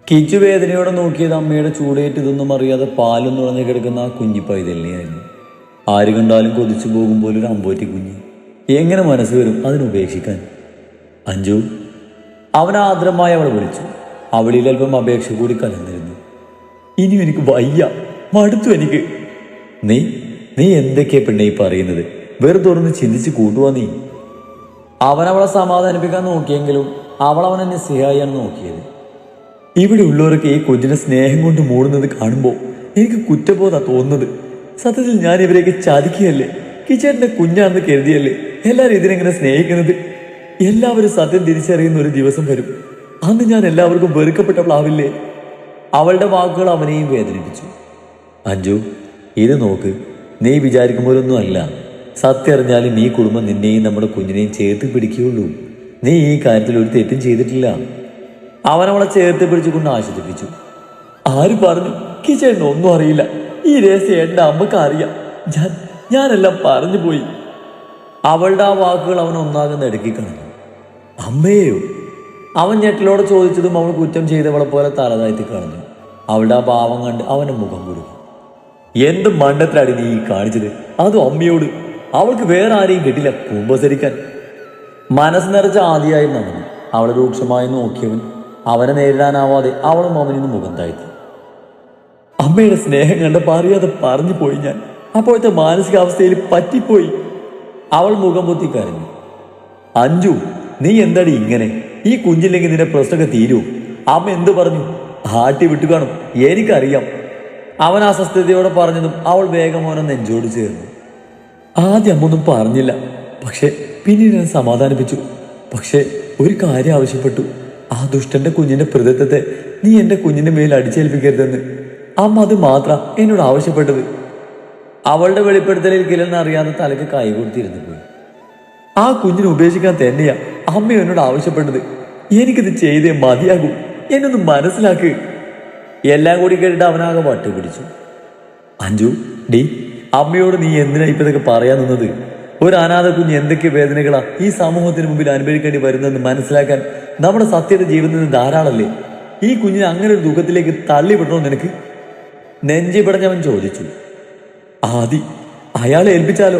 കിച്ചു വേദനയോടെ നോക്കിയത് അമ്മയുടെ ചൂടേറ്റ് ഇതൊന്നും അറിയാതെ പാലും നുറഞ്ഞു കിടക്കുന്ന ആ കുഞ്ഞി പൈതലിനെയായിരുന്നു. ആര് കണ്ടാലും കൊതിച്ചു പോകുമ്പോൾ ഒരു അമ്പോറ്റി കുഞ്ഞ്. എങ്ങനെ മനസ്സ് വരും അതിനുപേക്ഷിക്കാൻ? അഞ്ജു, അവൻ ആർദ്രമായി അവളെ വിളിച്ചു. അവളിൽ അല്പം അപേക്ഷ കൂടി കലർന്നിരുന്നു. ഇനി എനിക്ക് വയ്യ, മടുത്തു എനിക്ക്. നീ നീ എന്തൊക്കെയാ പെണ്ണെ ഈ പറയുന്നത്? വെറുതെ തുറന്ന് ചിന്തിച്ച് കൂട്ടുവാ നീ. അവൻ അവളെ സമാധാനിപ്പിക്കാൻ നോക്കിയെങ്കിലും അവൾ അവനെ നിസ്സഹായാണ് നോക്കിയത്. ഇവിടെ ഉള്ളവരൊക്കെ ഈ കുഞ്ഞിനെ സ്നേഹം കൊണ്ട് മൂടുന്നത് കാണുമ്പോൾ എനിക്ക് കുറ്റബോധ തോന്നുന്നത്. സത്യത്തിൽ ഞാൻ ഇവരെയൊക്കെ ചതിക്കുകയല്ലേ? കിച്ചേട്ടൻ്റെ കുഞ്ഞാണെന്ന് കരുതിയല്ലേ എല്ലാവരും ഇതിനെങ്ങനെ സ്നേഹിക്കുന്നത്? എല്ലാവരും സത്യം തിരിച്ചറിയുന്ന ഒരു ദിവസം വരും. അന്ന് ഞാൻ എല്ലാവർക്കും വെറുക്കപ്പെട്ടവളാവില്ലേ? അവളുടെ വാക്കുകൾ അവനെയും വേദനിപ്പിച്ചു. അഞ്ജു, ഇത് നോക്ക്, നീ വിചാരിക്കുമ്പോഴൊന്നും അല്ല. സത്യം അറിഞ്ഞാലും ഈ കുടുംബം നിന്നെയും നമ്മുടെ കുഞ്ഞിനെയും ചേർത്ത് പിടിക്കുകയുള്ളൂ. നീ ഈ കാര്യത്തിൽ ഒരു തെറ്റും ചെയ്തിട്ടില്ല. അവനവളെ ചേർത്ത് പിടിച്ചുകൊണ്ട് ആശ്വസിപ്പിച്ചു. ആര് പറഞ്ഞു? കിച്ചേട്ടന് ഒന്നും അറിയില്ല. ഈ രഹസ്യം എൻ്റെ അമ്മക്ക് അറിയാം. ഞാനെല്ലാം പറഞ്ഞു പോയി. അവളുടെ ആ വാക്കുകൾ അവൻ ഒന്നാകെ നടുക്കി കളഞ്ഞു. അമ്മയെയോ? അവൻ ഞെട്ടലോടെ ചോദിച്ചതും അവൾ കുറ്റം ചെയ്തവളെ പോലെ തലതാഴ്ത്തി കളഞ്ഞു. അവളുടെ ആ ഭാവം കണ്ട് അവൻ്റെ മുഖം കുടുങ്ങി. എന്ത് മണ്ടത്തിലാണ് നീ കാണിച്ചത്? അതും അമ്മയോട്. അവൾക്ക് വേറെ ആരെയും കിട്ടില്ല കുമ്പസരിക്കാൻ. മനസ്സ് നിറച്ച ആദ്യമായി നടന്നു. അവളെ രൂക്ഷമായി നോക്കിയവൻ അവനെ നേരിടാനാവാതെ അവളും അവനിന്ന് മുഖം താഴ്ത്തി. അമ്മയുടെ സ്നേഹം കണ്ടപ്പോൾ അറിയാതെ പറഞ്ഞു പോയി ഞാൻ. അപ്പോഴത്തെ മാനസികാവസ്ഥയിൽ പറ്റിപ്പോയി. അവൾ മുഖം പൊത്തി കരഞ്ഞു. അഞ്ജു, നീ എന്താടി ഇങ്ങനെ? ഈ കുഞ്ഞില്ലെങ്കിൽ നിന്റെ പ്രശ്നമൊക്കെ തീരുമോ? അമ്മ എന്ത് പറഞ്ഞു? ആട്ടി വിട്ടു കാണും, എനിക്കറിയാം. അവൻ അസ്വസ്ഥതയോടെ പറഞ്ഞതും അവൾ വേഗം അവനെ നെഞ്ചോട് ചേർന്നു. ആദ്യം അമ്മൊന്നും പറഞ്ഞില്ല, പക്ഷെ പിന്നീട് ഞാൻ സമാധാനിപ്പിച്ചു. പക്ഷെ ഒരു കാര്യം ആവശ്യപ്പെട്ടു. ആ ദുഷ്ടന്റെ കുഞ്ഞിന്റെ പ്രതിത്വത്തെ നീ എൻ്റെ കുഞ്ഞിന്റെ മേൽ അടിച്ചേൽപ്പിക്കരുതെന്ന്. അമ്മ അത് മാത്രം എന്നോട് ആവശ്യപ്പെട്ടത്. അവളുടെ വെളിപ്പെടുത്തലിൽ കിരൺ അറിയാതെ തലയ്ക്ക് കൈ കൊടുത്തിരുന്നു പോയി. ആ കുഞ്ഞിനെ ഉപേക്ഷിക്കാൻ തന്നെയാ അമ്മ എന്നോട് ആവശ്യപ്പെട്ടത്. എനിക്കിത് ചെയ്തേ മതിയാകൂ. എന്നൊന്ന് മനസ്സിലാക്ക്. എല്ലാം കൂടി കേട്ടിട്ട് അവനാകെ വട്ടുപിടിച്ചു. അഞ്ജു, ഡി, അമ്മയോട് നീ എന്തിനാ ഇപ്പൊ ഇതൊക്കെ പറയാൻ നിന്നത്? ഒരു അനാഥ കുഞ്ഞ് എന്തൊക്കെ വേദനകളാ ഈ സമൂഹത്തിന് മുമ്പിൽ അനുഭവിക്കേണ്ടി വരുന്നതെന്ന് മനസ്സിലാക്കാൻ നമ്മുടെ സത്യയുടെ ജീവിതത്തിൽ ധാരാളല്ലേ? ഈ കുഞ്ഞിനെ അങ്ങനെ ഒരു ദുഃഖത്തിലേക്ക് തള്ളിവിടണോ നിനക്ക്? നെഞ്ചി പിടഞ്ഞവൻ ചോദിച്ചു. ആദി, അയാളെ ഏൽപ്പിച്ചാലോ?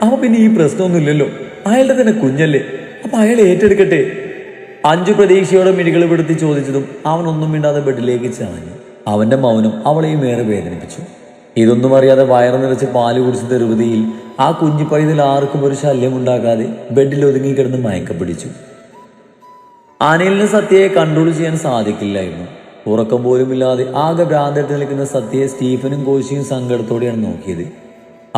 അവ പിന്നെ ഈ പ്രശ്നമൊന്നുമില്ലല്ലോ. അയാളുടെ തന്നെ കുഞ്ഞല്ലേ, അപ്പൊ അയാളെ ഏറ്റെടുക്കട്ടെ. അഞ്ജു പ്രതീക്ഷയോടെ മിഴികൾ പിടുത്തി ചോദിച്ചതും അവൻ ഒന്നും മിണ്ടാതെ ബെഡിലേക്ക് ചാഞ്ഞു. അവന്റെ മൗനം അവളെയും ഏറെ വേദനിപ്പിച്ചു. ഇതൊന്നും അറിയാതെ വയറ് നിറച്ച് പാല് കുടിച്ച ധൃതിയിൽ ആ കുഞ്ഞു പൈതൽ ആർക്കും ഒരു ശല്യം ഉണ്ടാകാതെ ബെഡിൽ ഒതുങ്ങി കിടന്ന് മയക്കം പിടിച്ചു. അനിലിന് സത്യയെ കൺട്രോൾ ചെയ്യാൻ സാധിക്കില്ലായിരുന്നു. ഉറക്കം പോലുമില്ലാതെ ആകെ ഭ്രാന്തെടുത്ത് നിൽക്കുന്ന സത്യയെ സ്റ്റീഫനും കോശിയും സങ്കടത്തോടെയാണ് നോക്കിയത്.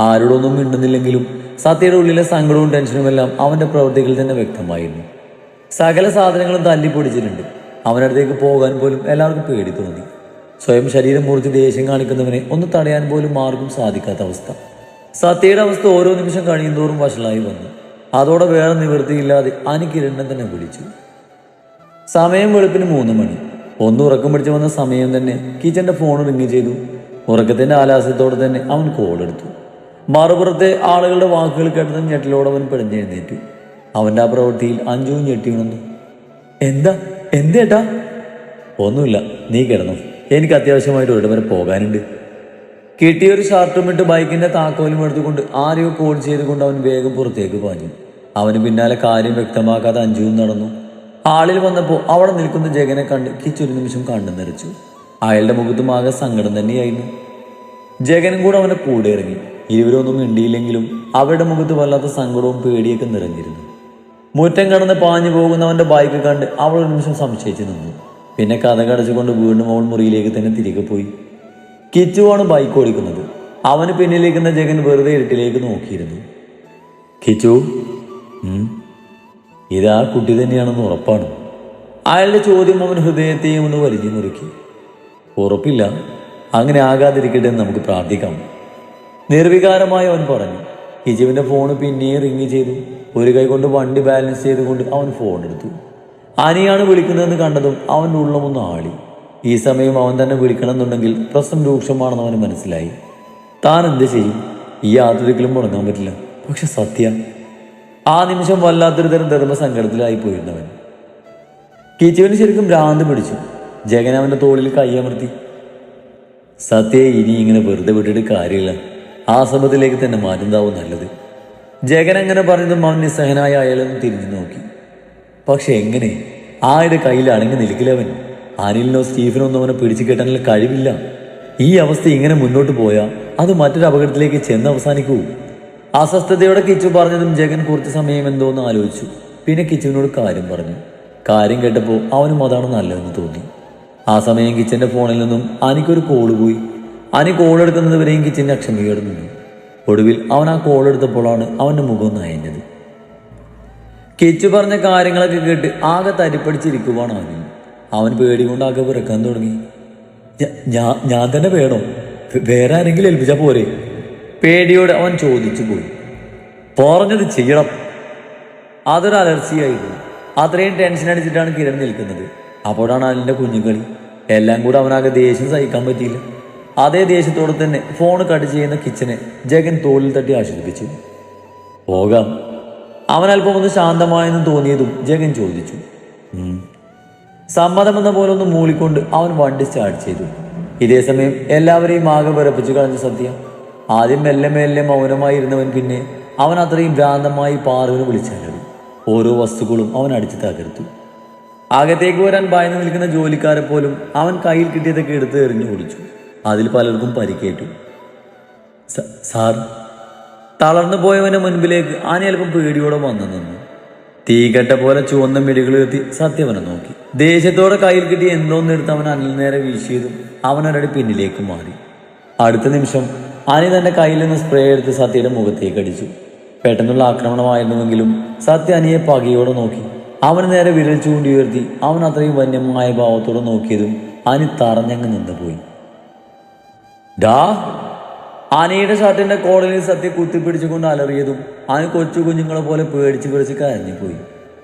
ആരോടൊന്നും മിണ്ടുന്നില്ലെങ്കിലും സത്യയുടെ ഉള്ളിലെ സങ്കടവും ടെൻഷനുമെല്ലാം അവന്റെ പ്രവൃത്തികളിൽ തന്നെ വ്യക്തമായിരുന്നു. സകല സാധനങ്ങളും തല്ലിപ്പൊടിച്ചിട്ടുണ്ട്. അവനടുത്തേക്ക് പോകാൻ പോലും എല്ലാവർക്കും പേടി തോന്നി. സ്വയം ശരീരം മുറിച്ച് ദേഷ്യം കാണിക്കുന്നവനെ ഒന്ന് തടയാൻ പോലും ആർക്കും സാധിക്കാത്ത അവസ്ഥ. സത്യയുടെ അവസ്ഥ ഓരോ നിമിഷം കഴിയുന്തോറും വഷളായി വന്നു. അതോടെ വേറെ നിവൃത്തിയില്ലാതെ അനി കിരണിനെ തന്നെ വിളിച്ചു. സമയം വെളുപ്പിന് 3 മണി. ഒന്ന് ഉറക്കം പിടിച്ചു വന്ന സമയം തന്നെ കിച്ചന്റെ ഫോൺ റിങ് ചെയ്തു. ഉറക്കത്തിന്റെ ആലാസ്യത്തോടെ തന്നെ അവൻ കോളെടുത്തു. മറുപുറത്തെ ആളുകളുടെ വാക്കുകൾ കേട്ടതും ഞെട്ടിലോടെ അവൻ പിടഞ്ഞെഴുന്നേറ്റു. അവന്റെ ആ പ്രവൃത്തിയിൽ അഞ്ജുവും ഞെട്ടി ഉണർന്നു. എന്തേട്ടാ? ഒന്നുമില്ല, നീ കിടന്നു. എനിക്ക് അത്യാവശ്യമായിട്ട് ഒരിടം വരെ പോകാനുണ്ട്. കിട്ടിയൊരു ഷർട്ടും ഇട്ട് ബൈക്കിന്റെ താക്കോലും എടുത്തുകൊണ്ട് ആരെയോ കോൾ ചെയ്തുകൊണ്ട് അവൻ വേഗം പുറത്തേക്ക് പാഞ്ഞു. അവന് പിന്നാലെ കാര്യം വ്യക്തമാക്കാതെ അഞ്ജുവും നടന്നു. ആളിൽ വന്നപ്പോൾ അവിടെ നിൽക്കുന്ന ജഗനെ കണ്ട് കിച്ചൊരു നിമിഷം കണ്ടു നിറച്ചു. അയാളുടെ മുഖത്തും ആകെ സങ്കടം തന്നെയായിരുന്നു. ജഗനും കൂടെ അവനെ കൂടെ ഇറങ്ങി. ഇരുവരൊന്നും മിണ്ടിയില്ലെങ്കിലും അവരുടെ മുഖത്ത് വല്ലാത്ത സങ്കടവും പേടിയൊക്കെ നിറഞ്ഞിരുന്നു. മുറ്റം കടന്ന് പാഞ്ഞു പോകുന്നവന്റെ ബൈക്ക് കണ്ട് അവൾ ഒരു നിമിഷം സംശയിച്ചു നിന്നു. പിന്നെ കഥ കടച്ചുകൊണ്ട് വീണ്ടും അവൾ മുറിയിലേക്ക് തന്നെ തിരികെ പോയി. കിച്ചുവാണ് ബൈക്ക് ഓടിക്കുന്നത്. അവന് പിന്നിലേക്കുന്ന ജഗൻ വെറുതെ ഇരുട്ടിലേക്ക് നോക്കിയിരുന്നു. കിച്ചു, ഇതാ കുട്ടി തന്നെയാണെന്ന് ഉറപ്പാണ്? അയാളുടെ ചോദ്യം അവൻ ഹൃദയത്തെയും ഒന്ന് വലിഞ്ഞു മുറുക്കി. ഉറപ്പില്ല, അങ്ങനെ ആകാതിരിക്കട്ടെ എന്ന് നമുക്ക് പ്രാർത്ഥിക്കാം, നിർവികാരമായി അവൻ പറഞ്ഞു. കിച്ചുവിന്റെ ഫോണ് പിന്നെയും റിങ് ചെയ്തു. ഒരു കൈ കൊണ്ട് വണ്ടി ബാലൻസ് ചെയ്തുകൊണ്ട് അവൻ ഫോൺ എടുത്തു. അനിയാണ് വിളിക്കുന്നതെന്ന് കണ്ടതും അവൻ്റെ ഉള്ളമൊന്ന് ആടി. ഈ സമയം അവൻ തന്നെ വിളിക്കണമെന്നുണ്ടെങ്കിൽ പ്രശ്നം രൂക്ഷമാണെന്ന് അവന് മനസ്സിലായി. താൻ എന്ത് ചെയ്യും? ഈ യാതൊരിക്കലും മുടങ്ങാൻ പറ്റില്ല. പക്ഷെ സത്യ ആ നിമിഷം വല്ലാത്തൊരു തരം ധർമ്മസങ്കടത്തിലായി പോയിരുന്നവൻ. കിച്ചുവിന് ശരിക്കും ഭ്രാന്ത് പിടിച്ചു. ജഗൻ അവൻ്റെ തോളിൽ കൈയമർത്തി. സത്യയെ ഇനി ഇങ്ങനെ വെറുതെ വിട്ടിട്ട് കാര്യമില്ല, ആശ്രമത്തിലേക്ക് തന്നെ മാറ്റുന്നതാവും നല്ലത്. ജഗൻ അങ്ങനെ പറഞ്ഞതും അവൻ നിസ്സഹനായ അയാളും തിരിഞ്ഞു നോക്കി. പക്ഷെ എങ്ങനെ? ആരുടെ കയ്യിൽ അടങ്ങി നിൽക്കില്ലവൻ. അനിലിനോ സ്റ്റീഫനോ ഒന്നും അവനെ പിടിച്ചു കെട്ടാനുള്ള കഴിവില്ല. ഈ അവസ്ഥ ഇങ്ങനെ മുന്നോട്ട് പോയാൽ അത് മറ്റൊരു അപകടത്തിലേക്ക് ചെന്ന് അവസാനിക്കൂ. അസ്വസ്ഥതയോടെ കിച്ചു പറഞ്ഞതും ജഗൻ കുറച്ച് സമയം എന്തോന്ന് ആലോചിച്ചു. പിന്നെ കിച്ചുവിനോട് കാര്യം പറഞ്ഞു. കാര്യം കേട്ടപ്പോൾ അവനും അതാണ് നല്ലതെന്ന് തോന്നി. ആ സമയം കിച്ചൻ്റെ ഫോണിൽ നിന്നും അനിക്കൊരു കോള് പോയി. അനി കോൾ എടുക്കുന്നത് വരെയും കിച്ചൻ്റെ അക്ഷമയോടെ നിന്നു. ഒടുവിൽ അവൻ ആ കോൾ എടുത്തപ്പോഴാണ് അവൻ്റെ മുഖം നയഞ്ഞത്. കിച്ചു പറഞ്ഞ കാര്യങ്ങളൊക്കെ കേട്ട് ആകെ തരിപ്പടിച്ചിരിക്കുവാണ് അവൻ പേടി കൊണ്ട് ആകെ വിറക്കാൻ തുടങ്ങി. ഞാൻ തന്നെ വേണോ? വേറെ ആരെങ്കിലും ഏൽപ്പിച്ചാൽ പോരെ? പേടിയോടെ അവൻ ചോദിച്ചു പോയി. പറഞ്ഞത് ചെയ്യണം. അതൊരു അലർച്ചയായിരുന്നു. അത്രയും ടെൻഷൻ അടിച്ചിട്ടാണ് കിരൺ നിൽക്കുന്നത്. അപ്പോഴാണ് അനിലിൻ്റെ കുഞ്ഞുകളി. എല്ലാം കൂടെ അവനാകെ ദേഷ്യം സഹിക്കാൻ പറ്റിയില്ല. അതേ ദേഷ്യത്തോടെ തന്നെ ഫോൺ കട്ട് ചെയ്യുന്ന കിച്ചനെ ജഗൻ തോളിൽ തട്ടി ആശ്വസിപ്പിച്ചു. പോകാം. അവൻ അല്പം ഒന്ന് ശാന്തമായെന്ന് തോന്നിയതും ജഗൻ ചോദിച്ചു. സമ്മതമെന്ന പോലെ ഒന്ന് മൂളിക്കൊണ്ട് അവൻ വണ്ടി സ്റ്റാർട്ട് ചെയ്തു. ഇതേ സമയം എല്ലാവരെയും ആകെ വിറപ്പിച്ചു കളഞ്ഞ സത്യ. ആദ്യം മെല്ലെ മെല്ലെ മൗനമായിരുന്നവൻ പിന്നെ അവൻ അത്രയും ഭ്രാന്തമായി പാറുവിനെ വിളിച്ചലറി. ഓരോ വസ്തുക്കളും അവൻ അടിച്ചു തകർത്തു. അകത്തേക്ക് വരാൻ ഭയന്ന് നിൽക്കുന്ന ജോലിക്കാരെ പോലും അവൻ കയ്യിൽ കിട്ടിയതൊക്കെ എടുത്ത് എറിഞ്ഞു ഓടിച്ചു. അതിൽ പലർക്കും പരിക്കേറ്റു. സാർ. തളർന്നു പോയവന്റെ മുൻപിലേക്ക് ആന അല്പം പേടിയോടെ വന്നു നിന്നു. തീകട്ട പോലെ ചുവന്ന മിടികൾ എത്തി സത്യവനെ നോക്കി. ദേഷ്യത്തോടെ കയ്യിൽ കിട്ടിയ എന്തോന്നെടുത്ത് അവൻ അനിൽ നേരെ വീശിയതും അവനൊരടി പിന്നിലേക്ക് മാറി. അടുത്ത നിമിഷം അനി തന്റെ കയ്യിൽ നിന്ന് സ്പ്രേ എടുത്ത് സത്യയുടെ മുഖത്തേക്ക് അടിച്ചു. പെട്ടെന്നുള്ള ആക്രമണമായിരുന്നുവെങ്കിലും സത്യ അനിയെ പകയോടെ നോക്കി. അവന് നേരെ വിരൽ ചൂണ്ടി ഉയർത്തി അവൻ അത്രയും വന്യമായ ഭാവത്തോടെ നോക്കിയതും അനി തറഞ്ഞങ്ങ് നിന്നുപോയി. ഡാ. അനിയുടെ ഷർട്ടിന്റെ കോളനിൽ സത്യ കുത്തിപ്പിടിച്ചുകൊണ്ട് അലറിയതും അനി കൊച്ചു കുഞ്ഞുങ്ങളെ പോലെ പേടിച്ച് കരഞ്ഞുപോയി.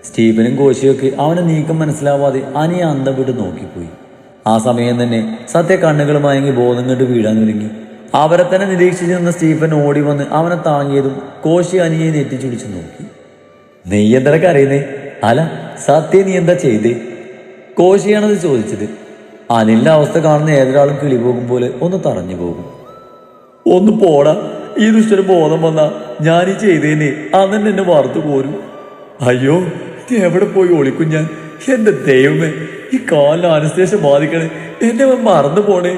സ്റ്റീഫനും കോശിയൊക്കെ അവനെ നീക്കം മനസ്സിലാവാതെ അനിയെ അന്തം വിട്ട് നോക്കിപ്പോയി. ആ സമയം തന്നെ സത്യ കണ്ണുകൾ മയങ്ങി ബോധം കണ്ട് വീഴാൻ ഒരുങ്ങി. അവരെ തന്നെ നിരീക്ഷിച്ചു നിന്ന സ്റ്റീഫൻ ഓടി വന്ന് അവനെ താങ്ങിയതും കോശി അനിയെ നെറ്റിച്ചുടിച്ചു നോക്കി. നീ എന്താ കരയുന്നേ? അല്ല സത്യ, നീ എന്താ ചെയ്തേ? കോശിയാണത് ചോദിച്ചത്. അനിലിന്റെ അവസ്ഥ കാണുന്ന ഏതൊരാളും കിളി പോകും പോലെ ഒന്ന് തറഞ്ഞു പോകും. ഒന്ന് പോടാ, ഈ ദുഷ്ടന് ബോധം വന്നാ ഞാനീ ചെയ്തേനെ അന്നെ എന്നെ വാർത്തു പോരും. അയ്യോ, നീ എവിടെ പോയി ഒളിക്കും ഞാൻ? എന്റെ ദൈവമേ, ഈ കാലിന് അനസ്തേഷ്യ ബാധിക്കണേ, എന്നെ മറന്നു പോണേ.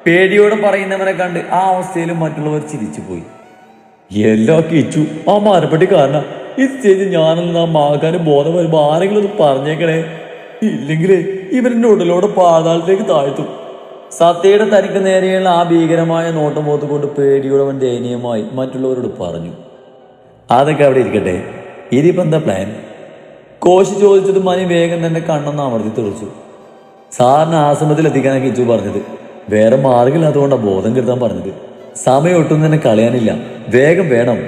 പേടിയോടെ പറയുന്നവനെ കണ്ട് ആ അവസ്ഥയിലും മറ്റുള്ളവർ ചിരിച്ചുപോയി. എല്ലാം കിച്ചു ആ മരപ്പെട്ടി കാരണം ഇത് ചെയ്ത് ഞാനൊന്ന് ആ മാകാനും ബോധം വരുമ്പോ ആരെങ്കിലും ഒന്ന് പറഞ്ഞേക്കണേ, ഇല്ലെങ്കിലേ ഇവരെന്റെ ഉടലോടെ പാതാളത്തേക്ക് താഴ്ത്തും. സത്യയുടെ തനിക്ക് നേരെയുള്ള ആ ഭീകരമായ നോട്ടം പോത്തുകൊണ്ട് പേടിയോടെ അവൻ ദയനീയമായി മറ്റുള്ളവരോട് പറഞ്ഞു. അതൊക്കെ അവിടെ ഇരിക്കട്ടെ, ഇതിപ്പോ എന്താ പ്ലാൻ? കോശി ചോദിച്ചത് മനി വേഗം തന്നെ കണ്ണൊന്ന് അമർത്തി തെളിച്ചു. സാറിന് ആശ്രമത്തിൽ എത്തിക്കാനാണ് കിച്ചു പറഞ്ഞത്. വേറെ മാർഗമില്ലാത്തതുകൊണ്ടാണ് ബോധം കെടുത്താൻ പറഞ്ഞത്. സമയം ഒട്ടും തന്നെ കളയാനില്ല, വേഗം വേണം.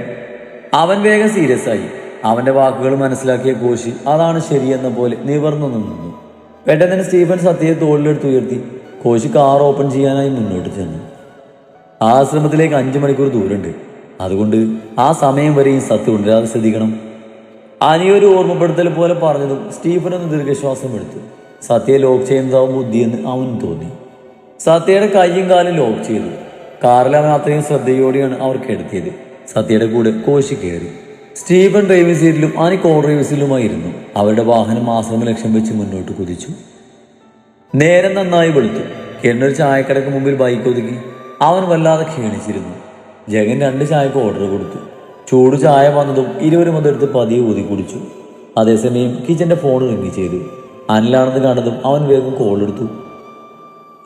അവൻ വേഗം സീരിയസ് ആയി. അവന്റെ വാക്കുകൾ മനസ്സിലാക്കിയ കോശി അതാണ് ശരിയെന്ന പോലെ നിവർന്നു നിന്നു. പെട്ടെന്ന് തന്നെ സ്റ്റീഫൻ സത്യയെ തോളിലെടുത്ത് ഉയർത്തി കോശി കാർ ഓപ്പൺ ചെയ്യാനായി മുന്നോട്ട് ചെന്നു. ആശ്രമത്തിലേക്ക് 5 മണിക്കൂർ ദൂരമുണ്ട്. അതുകൊണ്ട് ആ സമയം വരെയും സത്യം ഉണ്ടരാതെ ശ്രദ്ധിക്കണം. അനിയൊരു ഓർമ്മപ്പെടുത്തൽ പോലെ പറഞ്ഞതും സ്റ്റീഫൻ ഒന്ന് ദീർഘശ്വാസം എടുത്തു. സത്യയെ ലോക്ക് ചെയ്യുന്നതാവും ബുദ്ധിയെന്ന് അവന് തോന്നി. സത്യയുടെ കൈയും കാലും ലോക്ക് ചെയ്തു. കാറിൽ അവൻ അത്രയും ശ്രദ്ധയോടെയാണ് അവർക്ക് എടുത്തിയത്. സത്യയുടെ കൂടെ കോശി കയറി. സ്റ്റീഫൻ ഡ്രൈവിംഗ് സീറ്റിലും അനി കോ ഡ്രൈവിംഗ് സീറ്റിലുമായിരുന്നു. അവരുടെ വാഹനം ആശ്രമം ലക്ഷ്യം വെച്ച് മുന്നോട്ട് കുതിച്ചു. നേരം നന്നായി വെളുത്തു. കിരണൊരു ചായക്കടക്ക് മുമ്പിൽ ബൈക്ക് ഒതുക്കി. അവൻ വല്ലാതെ ക്ഷീണിച്ചിരുന്നു. ജഗൻ 2 ചായക്ക് ഓർഡർ കൊടുത്തു. ചൂട് ചായ വന്നതും ഇരുവരും അതെടുത്ത് പതിയെ ഊതി കുടിച്ചു. അതേസമയം കിച്ചന്റെ ഫോൺ റിങ് ചെയ്തു. അനിലാണെന്ന് കണ്ടതും അവൻ വേഗം കോൾ എടുത്തു.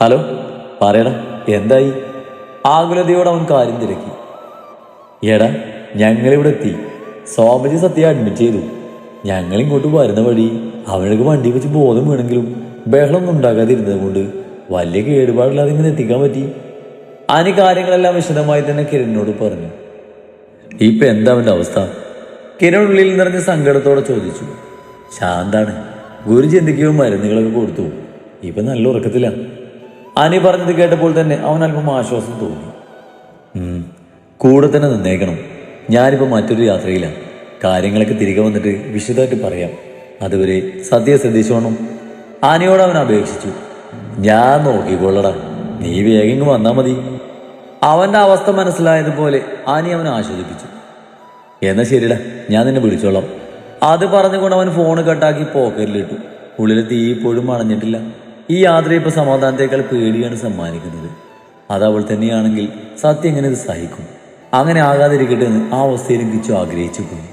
ഹലോ, പറയടാ, എന്തായി? ആകുലതയോടെ അവൻ കാര്യം തിരക്കി. എടാ, ഞങ്ങളിവിടെ എത്തി. സോമജി സത്യം അഡ്മിറ്റ് ചെയ്തു. ഞങ്ങളിങ്ങോട്ട് വരുന്ന വഴി അവനക്ക് വണ്ടി വെച്ച് ബോധം വീണെങ്കിലും ബഹളമൊന്നും ഉണ്ടാകാതിരുന്നത് കൊണ്ട് വലിയ കേടുപാടില്ലാതെ ഇങ്ങനെ എത്തിക്കാൻ പറ്റി. അനി കാര്യങ്ങളെല്ലാം വിശദമായി തന്നെ കിരണിനോട് പറഞ്ഞു. ഇപ്പൊ എന്താ അവന്റെ അവസ്ഥ? കിരൺ ഉള്ളിൽ നിറഞ്ഞ സങ്കടത്തോടെ ചോദിച്ചു. ശാന്താണ്. ഗുരുജി എന്തൊക്കെയോ മരുന്നുകളൊക്കെ കൊടുത്തു. ഇപ്പൊ നല്ല ഉറക്കത്തില. അനി പറഞ്ഞത് കേട്ടപ്പോൾ തന്നെ അവൻ അല്പം ആശ്വാസം തോന്നി. കൂടെ തന്നെ നിന്നേക്കണം. ഞാനിപ്പോ മറ്റൊരു യാത്രയിലാണ്. കാര്യങ്ങളൊക്കെ തിരികെ വന്നിട്ട് വിശദമായിട്ട് പറയാം. അതുവരെ സത്യം ശ്രദ്ധിച്ചോണം. ആനയോട് അവൻ അപേക്ഷിച്ചു. ഞാൻ നോക്കിക്കൊള്ളടാ, നീ വേഗം ഇങ്ങ് വന്നാ മതി. അവന്റെ അവസ്ഥ മനസ്സിലായതുപോലെ ആനി അവനെ ആശ്വസിപ്പിച്ചു. എന്നാ ശരിടാ, ഞാൻ നിന്നെ വിളിച്ചോളാം. അത് പറഞ്ഞുകൊണ്ട് അവൻ ഫോൺ കട്ടാക്കി പോക്കറ്റിലിട്ടു. ഉള്ളിൽ തീ ഇപ്പോഴും അണഞ്ഞിട്ടില്ല. ഈ യാത്ര ഇപ്പൊ സമാധാനത്തേക്കാൾ പേടിയാണ് സമ്മാനിക്കുന്നത്. അത് അവൾ തന്നെയാണെങ്കിൽ സത്യം എങ്ങനെ ഇത് സഹിക്കും? അങ്ങനെ ആകാതിരിക്കട്ടെ എന്ന് ആ അവസ്ഥയിലും കിച്ചു ആഗ്രഹിച്ചു പോയി.